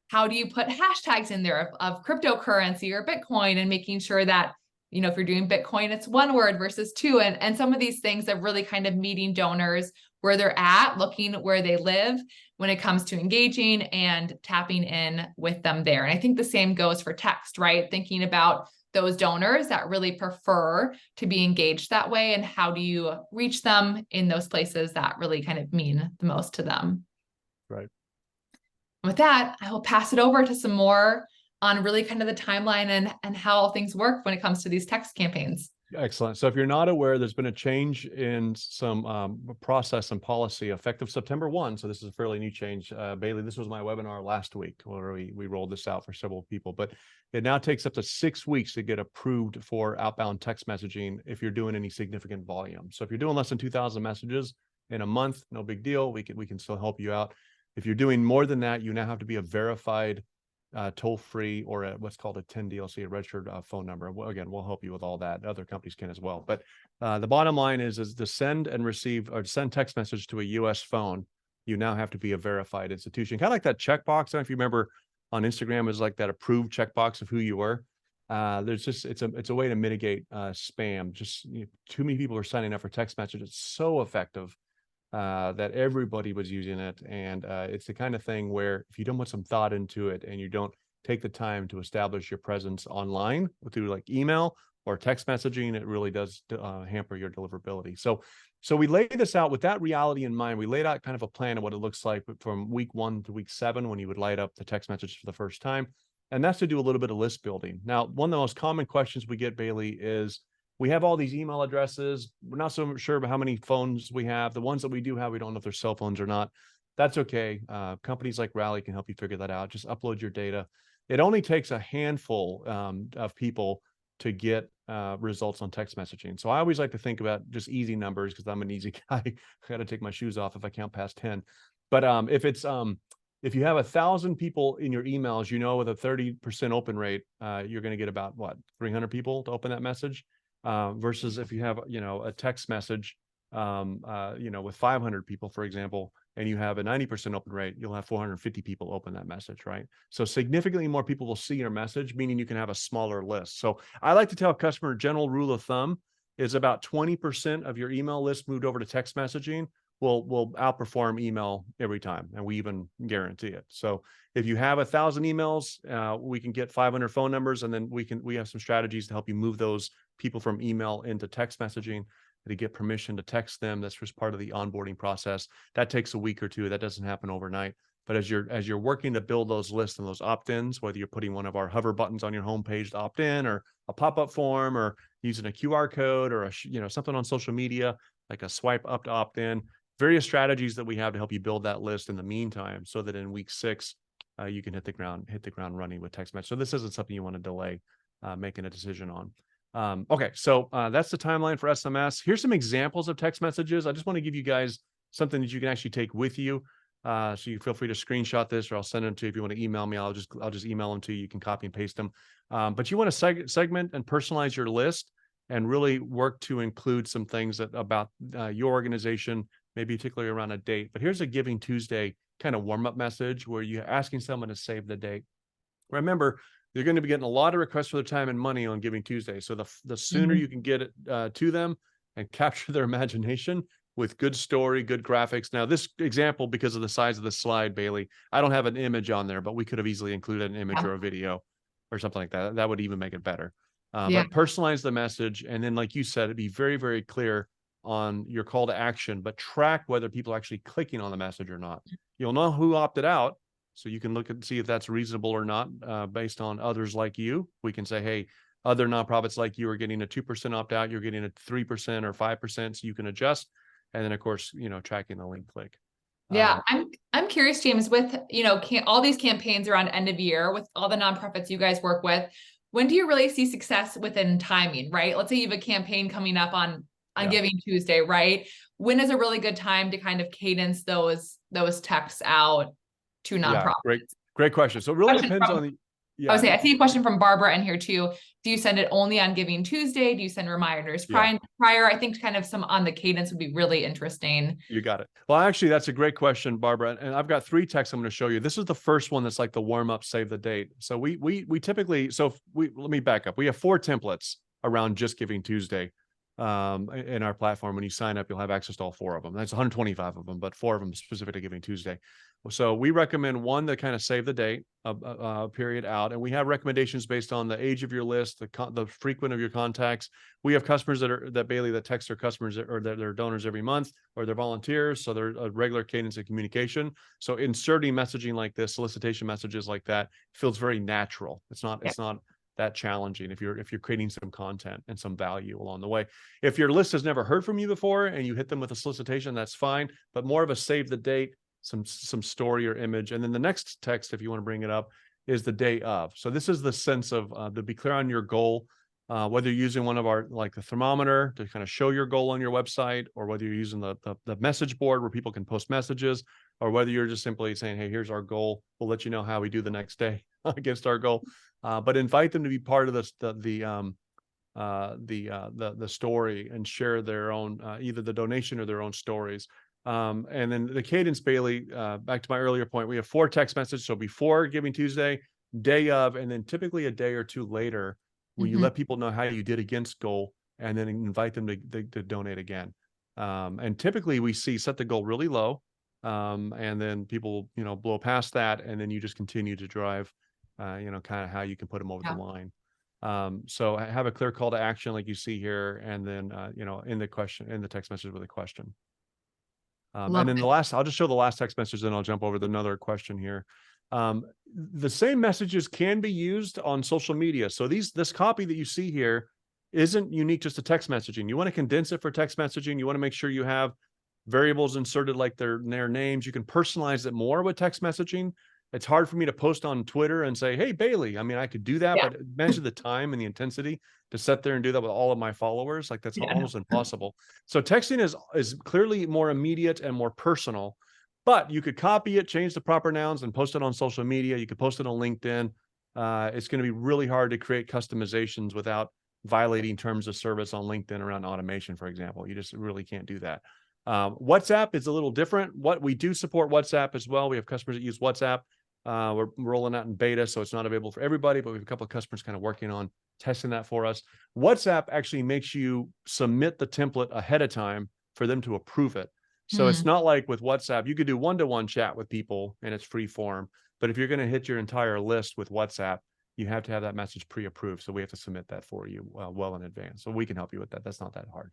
how do you put hashtags in there of cryptocurrency or Bitcoin, and making sure that, if you're doing Bitcoin, it's one word versus two. And some of these things of really kind of meeting donors where they're at, looking where they live when it comes to engaging and tapping in with them there. And I think the same goes for text, right? Thinking about those donors that really prefer to be engaged that way, and how do you reach them in those places that really kind of mean the most to them. Right. With that, I will pass it over to some more on really kind of the timeline and how things work when it comes to these text campaigns. Excellent. So if you're not aware, there's been a change in some process and policy effective September 1. So this is a fairly new change. Bailey, this was my webinar last week where we rolled this out for several people, but it now takes up to 6 weeks to get approved for outbound text messaging if you're doing any significant volume. So if you're doing less than 2,000 messages in a month, no big deal. We can still help you out. If you're doing more than that, you now have to be a verified toll-free or what's called a 10 DLC, a registered phone number. Well, again, we'll help you with all that. Other companies can as well. But the bottom line is to send and receive or send text message to a US phone, you now have to be a verified institution. Kind of like that checkbox. I don't know if you remember on Instagram is like that approved checkbox of who you were. there's just it's a way to mitigate spam. Just too many people are signing up for text messages. It's so effective that everybody was using it, and it's the kind of thing where if you don't put some thought into it and you don't take the time to establish your presence online through like email or text messaging, it really does hamper your deliverability. So we laid this out with that reality in mind. We laid out kind of a plan of what it looks like from week 1 to week 7 when you would light up the text message for the first time. And that's to do a little bit of list building. Now, one of the most common questions we get, Bailey, is we have all these email addresses. We're not so sure about how many phones we have. The ones that we do have, we don't know if they're cell phones or not. That's okay. Companies like Rally can help you figure that out. Just upload your data. It only takes a handful of people to get results on text messaging. So I always like to think about just easy numbers because I'm an easy guy. I got to take my shoes off if I count past 10. But if you have 1,000 people in your emails, with a 30% open rate, you're going to get about 300 people to open that message. Versus if you have, a text message, with 500 people, for example, and you have a 90% open rate, you'll have 450 people open that message, right? So significantly more people will see your message, meaning you can have a smaller list. So I like to tell a customer, general rule of thumb is about 20% of your email list moved over to text messaging will outperform email every time, and we even guarantee it. So if you have 1,000 emails, we can get 500 phone numbers, and then we have some strategies to help you move those people from email into text messaging to get permission to text them. That's just part of the onboarding process. That takes a week or two. That doesn't happen overnight. But as you're working to build those lists and those opt-ins, whether you're putting one of our hover buttons on your homepage to opt in, or a pop-up form, or using a QR code, or something on social media like a swipe up to opt in, various strategies that we have to help you build that list in the meantime, so that in week 6 you can hit the ground running with text message. So this isn't something you want to delay making a decision on. Okay, so that's the timeline for SMS. Here's some examples of text messages. I just want to give you guys something that you can actually take with you. So you feel free to screenshot this, or I'll send them to you. If you want to email me, I'll just email them to you. You can copy and paste them. But you want to segment and personalize your list and really work to include some things about your organization, maybe particularly around a date. But here's a Giving Tuesday kind of warm-up message where you're asking someone to save the date. Remember, you're going to be getting a lot of requests for their time and money on Giving Tuesday. So the sooner you can get it to them and capture their imagination with good story, good graphics. Now, this example, because of the size of the slide, Bailey, I don't have an image on there, but we could have easily included an image or a video or something like that. That would even make it better. But personalize the message. And then, like you said, it'd be very, very clear on your call to action, but track whether people are actually clicking on the message or not. You'll know who opted out, so you can look and see if that's reasonable or not based on others like you. We can say, hey, other nonprofits like you are getting a 2% opt out, you're getting a 3% or 5%, so you can adjust. And then, of course, tracking the link click. Yeah, I'm curious, James, with all these campaigns around end of year with all the nonprofits you guys work with, when do you really see success within timing, right? Let's say you have a campaign coming up on Giving Tuesday, right? When is a really good time to kind of cadence those texts out to nonprofits? Yeah, great question. So it really depends on the. I would say I see a question from Barbara in here too. Do you send it only on Giving Tuesday? Do you send reminders prior? I think kind of some on the cadence would be really interesting. You got it. Well, actually, that's a great question, Barbara. And I've got 3 texts I'm going to show you. This is the first one that's like the warm up, save the date. So we typically, let me back up. We have 4 templates around just Giving Tuesday in our platform. When you sign up, you'll have access to all 4 of them. That's 125 of them, but 4 of them specific to Giving Tuesday. So we recommend one that kind of save the date period out. And we have recommendations based on the age of your list, the frequent of your contacts. We have customers that text their customers or their donors every month, or they're volunteers. So they're a regular cadence of communication. So inserting messaging like this, solicitation messages like that, feels very natural. It's not that challenging if you're creating some content and some value along the way. If your list has never heard from you before and you hit them with a solicitation, that's fine, but more of a save the date, some story or image. And then the next text, if you want to bring it up, is the day of. So this is the sense of to be clear on your goal, whether you're using one of our, like the thermometer to kind of show your goal on your website, or whether you're using the message board where people can post messages, or whether you're just simply saying, hey, here's our goal. We'll let you know how we do the next day against our goal. But invite them to be part of the story and share their own, either the donation or their own stories. And then the cadence, Bailey, back to my earlier point, we have 4 text messages. So before Giving Tuesday, day of, and then typically a day or 2 later where you let people know how you did against goal and then invite them to donate again. And typically we see set the goal really low, and then people, blow past that, and then you just continue to drive, kind of how you can put them over the Yeah. line. So I have a clear call to action like you see here, and then, in the text message with a question. Love And then it. I'll just show the last text message, then I'll jump over to another question here. The same messages can be used on social media. So this copy that you see here isn't unique just to text messaging. You want to condense it for text messaging. You want to make sure you have variables inserted like their names. You can personalize it more with text messaging. It's hard for me to post on Twitter and say, "Hey, Bailey." I mean, I could do that, Yeah. but imagine the time and the intensity to sit there and do that with all of my followers. Like that's Yeah. almost impossible. So texting is clearly more immediate and more personal, but you could copy it, change the proper nouns, and post it on social media. You could post it on LinkedIn. It's going to be really hard to create customizations without violating terms of service on LinkedIn around automation, for example. You just really can't do that. WhatsApp is a little different. We do support WhatsApp as well. We have customers that use WhatsApp. We're rolling out in beta, so it's not available for everybody, but we have a couple of customers kind of working on testing that for us. WhatsApp actually makes you submit the template ahead of time for them to approve it. So it's not like with WhatsApp, you could do one-to-one chat with people and it's free form. But if you're going to hit your entire list with WhatsApp, you have to have that message pre-approved. So we have to submit that for you well in advance. So we can help you with that. That's not that hard.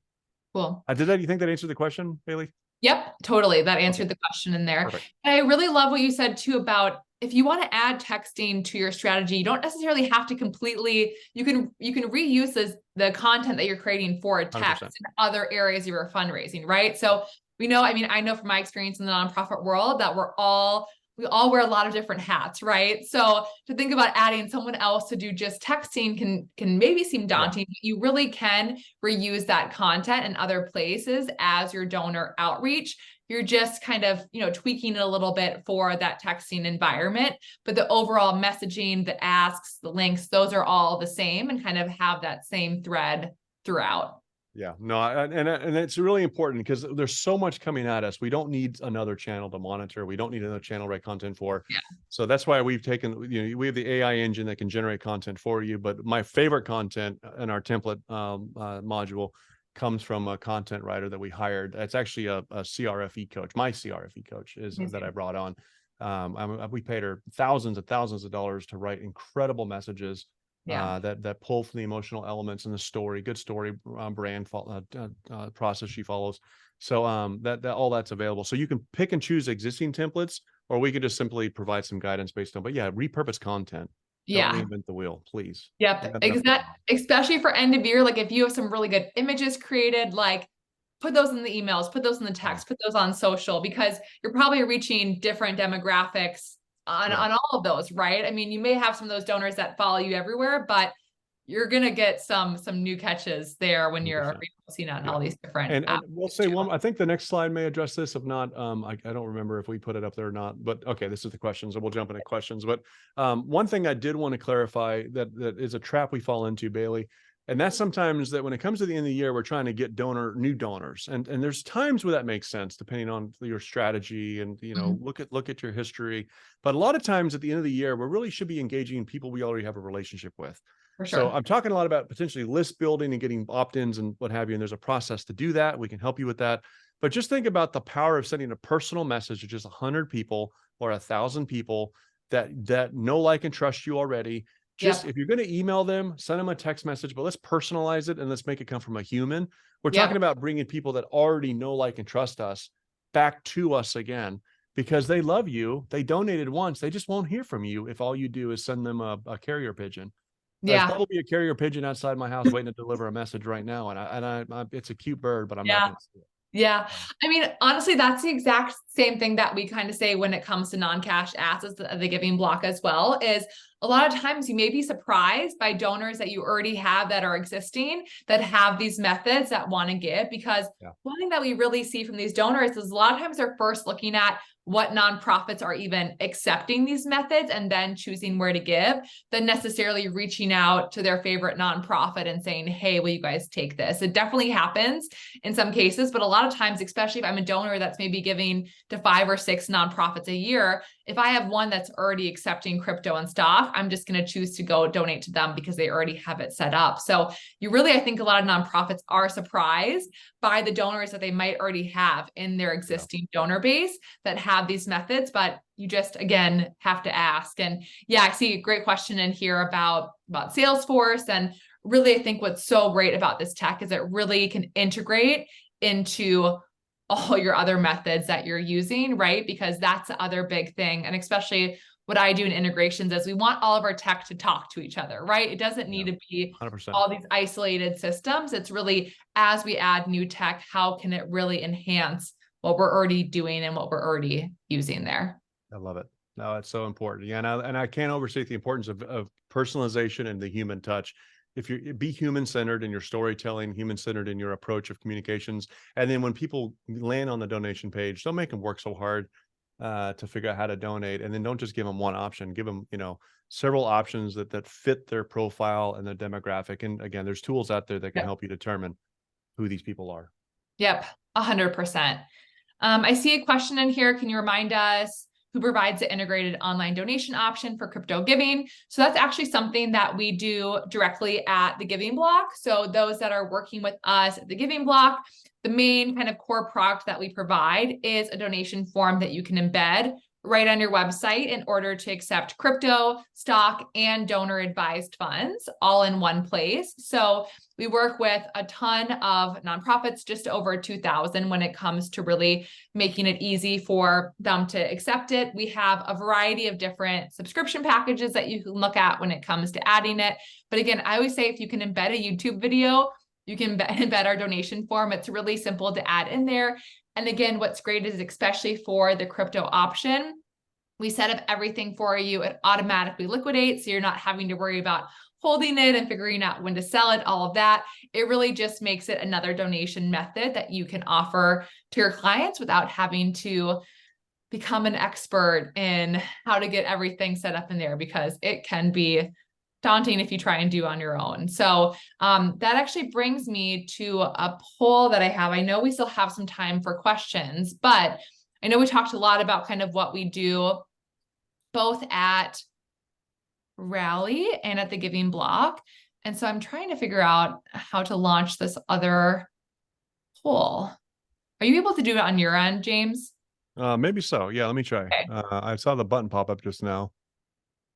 Cool. You think that answered the question, Bailey? Yep, totally. That answered Okay. the question in there. Perfect. And I really love what you said too about if you want to add texting to your strategy, you don't necessarily have to completely, you can reuse the content that you're creating for a text 100%. in other areas of your fundraising, right? So we know, I mean, I know from my experience in the nonprofit world that we all wear a lot of different hats, right? So to think about adding someone else to do just texting can maybe seem daunting, but you really can reuse that content in other places as your donor outreach. You're just kind of, tweaking it a little bit for that texting environment, but the overall messaging, the asks, the links, those are all the same and kind of have that same thread throughout. Yeah, no, and it's really important because there's so much coming at us. We don't need another channel to monitor. We don't need another channel to write content for. Yeah. So that's why we've taken, we have the AI engine that can generate content for you. But my favorite content in our template module comes from a content writer that we hired. It's actually a CRFE coach. My CRFE coach is that I brought on. We paid her thousands and thousands of dollars to write incredible messages. Yeah. That pull from the emotional elements in the story, good story brand process she follows. So that all that's available. So you can pick and choose existing templates, or we could just simply provide some guidance based on. But yeah, repurpose content. Yeah. Don't reinvent the wheel, please. Yep. Especially for end of year, like if you have some really good images created, like put those in the emails, put those in the text, put those on social, because you're probably reaching different demographics on all of those, right? I mean, you may have some of those donors that follow you everywhere, but you're gonna get some new catches there when you're reposting on all these different and we'll say one. I think the next slide may address this. If not, I don't remember if we put it up there or not. But okay, this is the questions, and we'll jump into questions. But one thing I did want to clarify that is a trap we fall into, Bailey, and that's sometimes that when it comes to the end of the year, we're trying to get new donors, and there's times where that makes sense depending on your strategy and look at your history. But a lot of times at the end of the year, we really should be engaging people we already have a relationship with. For sure. So I'm talking a lot about potentially list building and getting opt-ins and what have you. And there's a process to do that. We can help you with that. But just think about the power of sending a personal message to just 100 people or 1,000 people that know, like, and trust you already. Just if you're going to email them, send them a text message, but let's personalize it and let's make it come from a human. We're talking about bringing people that already know, like, and trust us back to us again, because they love you. They donated once. They just won't hear from you if all you do is send them a carrier pigeon. There's probably a carrier pigeon outside my house waiting to deliver a message right now. And it's a cute bird, but I'm not going to see it. Yeah. I mean, honestly, that's the exact same thing that we kind of say when it comes to non-cash assets, the giving block as well, is a lot of times you may be surprised by donors that you already have that are existing, that have these methods that want to give, because one thing that we really see from these donors is a lot of times they're first looking at, what nonprofits are even accepting these methods and then choosing where to give than necessarily reaching out to their favorite nonprofit and saying, hey, will you guys take this? It definitely happens in some cases, but a lot of times, especially if I'm a donor that's maybe giving to 5 or 6 nonprofits a year, if I have one that's already accepting crypto and stock, I'm just going to choose to go donate to them because they already have it set up. So you really, I think a lot of nonprofits are surprised by the donors that they might already have in their existing donor base that have these methods, but you just, again, have to ask. And yeah, I see a great question in here about Salesforce. And really, I think what's so great about this tech is it really can integrate into all your other methods that you're using, right? Because that's the other big thing. And especially what I do in integrations is we want all of our tech to talk to each other, right? It doesn't need to be 100%. all these isolated systems. It's really, as we add new tech, how can it really enhance what we're already doing and what we're already using there? I love it. No, it's so important. Yeah, and I can't overstate the importance of personalization and the human touch. If you be human centered in your storytelling, human centered in your approach of communications, and then when people land on the donation page, don't make them work so hard to figure out how to donate, and then don't just give them one option. Give them, several options that fit their profile and their demographic. And again, there's tools out there that can help you determine who these people are. Yep, 100%. I see a question in here. Can you remind us who provides the integrated online donation option for crypto giving? So that's actually something that we do directly at the Giving Block. So those that are working with us at the Giving Block, the main kind of core product that we provide is a donation form that you can embed right on your website in order to accept crypto, stock, and donor advised funds all in one place. So we work with a ton of nonprofits, just over 2,000 when it comes to really making it easy for them to accept it. We have a variety of different subscription packages that you can look at when it comes to adding it. But again, I always say if you can embed a YouTube video, you can embed our donation form. It's really simple to add in there. And again, what's great is especially for the crypto option, we set up everything for you. It automatically liquidates, so you're not having to worry about holding it and figuring out when to sell it, all of that. It really just makes it another donation method that you can offer to your clients without having to become an expert in how to get everything set up in there, because it can be daunting if you try and do on your own. So that actually brings me to a poll that I have. I know we still have some time for questions, but I know we talked a lot about kind of what we do both at Rally and at the Giving Block. And so I'm trying to figure out how to launch this other poll. Are you able to do it on your end, James? Maybe so. Yeah, let me try. Okay. I saw the button pop up just now.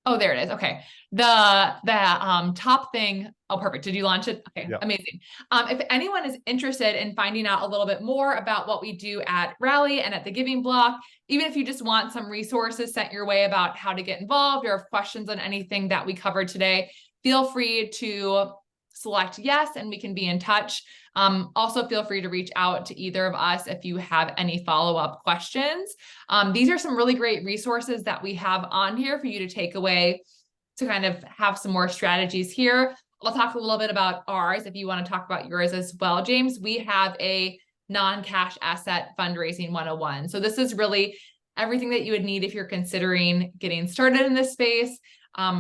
Oh, there it is. Okay. The top thing. Oh, perfect. Did you launch it? Okay, Yeah. amazing. If anyone is interested in finding out a little bit more about what we do at Rally and at the Giving Block, even if you just want some resources sent your way about how to get involved or have questions on anything that we covered today, feel free to select yes, and we can be in touch. Also, feel free to reach out to either of us if you have any follow-up questions. These are some really great resources that we have on here for you to take away to kind of have some more strategies here. I'll talk a little bit about ours if you want to talk about yours as well, James. We have a non-cash asset fundraising 101. So this is really everything that you would need if you're considering getting started in this space.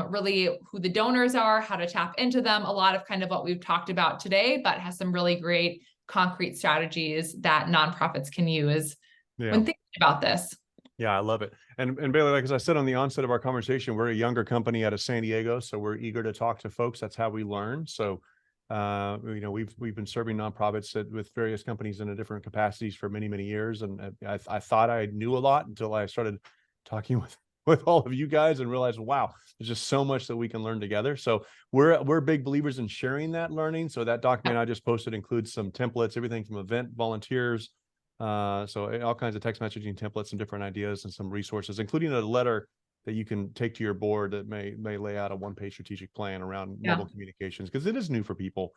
Really who the donors are, how to tap into them, a lot of kind of what we've talked about today, but has some really great concrete strategies that nonprofits can use when thinking about this. Yeah, I love it. And Bailey, like as I said on the onset of our conversation, we're a younger company out of San Diego, so we're eager to talk to folks. That's how we learn. So we've been serving nonprofits with various companies in different capacities for many years, and I thought I knew a lot until I started talking with all of you guys and realized, wow, there's just so much that we can learn together. So we're big believers in sharing that learning. So that document I just posted includes some templates, everything from event volunteers, so all kinds of text messaging templates and different ideas and some resources, including a letter that you can take to your board that may lay out a one-page strategic plan around mobile communications, because it is new for people.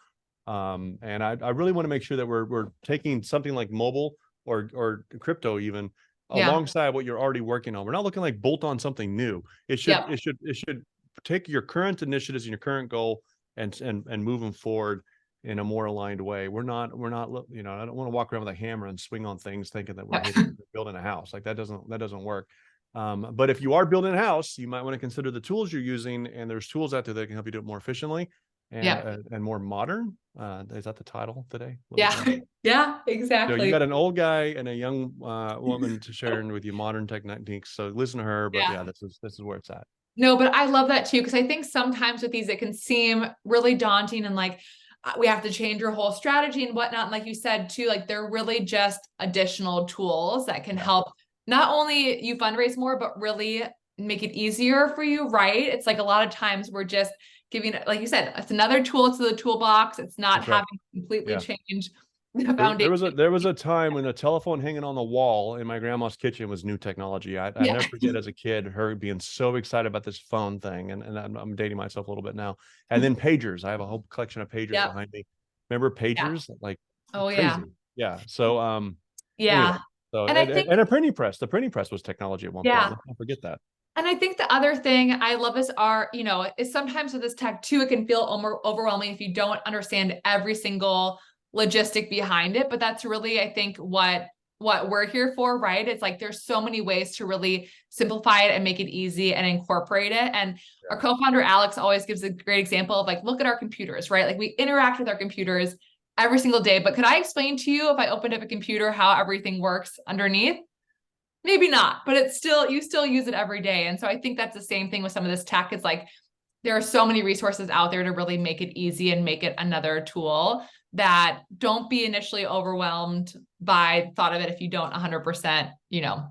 And I really want to make sure that we're taking something like mobile or crypto even alongside what you're already working on. We're not looking like bolt on something new. It should take your current initiatives and your current goal and move them forward in a more aligned way. We're not, you know, I don't want to walk around with a hammer and swing on things thinking that we're building a house. Like that doesn't work. But if you are building a house, you might want to consider the tools you're using, and there's tools out there that can help you do it more efficiently Yeah. and more modern. Is that the title today? Yeah. Yeah, So you exactly. got an old guy and a young woman to sharing with you modern techniques. So listen to her. But yeah, Yeah. this is where it's at. No, but I love that too, because I think sometimes with these, it can seem really daunting and like we have to change your whole strategy and whatnot. And like you said too, like they're really just additional tools that can Yeah. help not only you fundraise more, but really make it easier for you, right? It's like a lot of times we're just giving, like you said, it's another tool to the toolbox. It's not That's right. having to completely Yeah. change the There foundation. was a time when a telephone hanging on the wall in my grandma's kitchen was new technology. I Yeah. never forget as a kid her being so excited about this phone thing, and I'm dating myself a little bit now. And then pagers. I have a whole collection of pagers Yep. behind me. Remember Yeah. pagers? Like Oh yeah. crazy. Yeah. So anyway, Yeah. so And I think, and a printing press. The printing press was technology at one point. yeah. Let's not forget that. And I think the other thing I love is is sometimes with this tech too, it can feel overwhelming if you don't understand every single logistic behind it. But that's really, I think, what we're here for, right? It's like there's so many ways to really simplify it and make it easy and incorporate it. And our Yeah. co-founder Alex always gives a great example of like, look at our computers, right? Like we interact with our computers every single day. But could I explain to you if I opened up a computer how everything works underneath? Maybe not, but it's still, you still use it every day. And so I think that's the same thing with some of this tech. It's like there are so many resources out there to really make it easy and make it another tool, that don't be initially overwhelmed by the thought of it if you don't 100%, Yeah.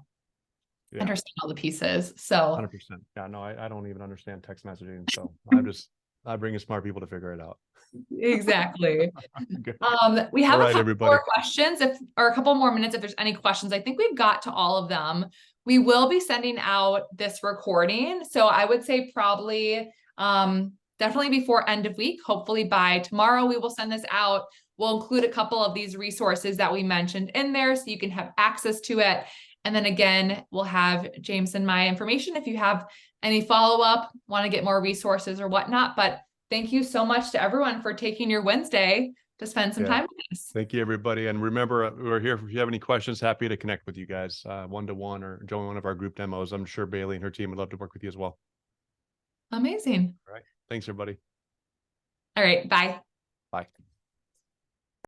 understand all the pieces. So 100%. Yeah. No, I don't even understand text messaging. So I bring in smart people to figure it out. exactly. Good. We All have a right, couple more everybody. questions, or a couple more minutes if there's any questions. I think we've got to all of them. We will be sending out this recording. So I would say probably definitely before end of week. Hopefully by tomorrow, we will send this out. We'll include a couple of these resources that we mentioned in there so you can have access to it. And then again, we'll have James and my information if you have any follow-up, want to get more resources or whatnot. But thank you so much to everyone for taking your Wednesday to spend some Yeah. time with us. Thank you, everybody. And remember, we're here if you have any questions, happy to connect with you guys one-to-one or join one of our group demos. I'm sure Bailey and her team would love to work with you as well. Amazing. All right. Thanks, everybody. All right. Bye. Bye.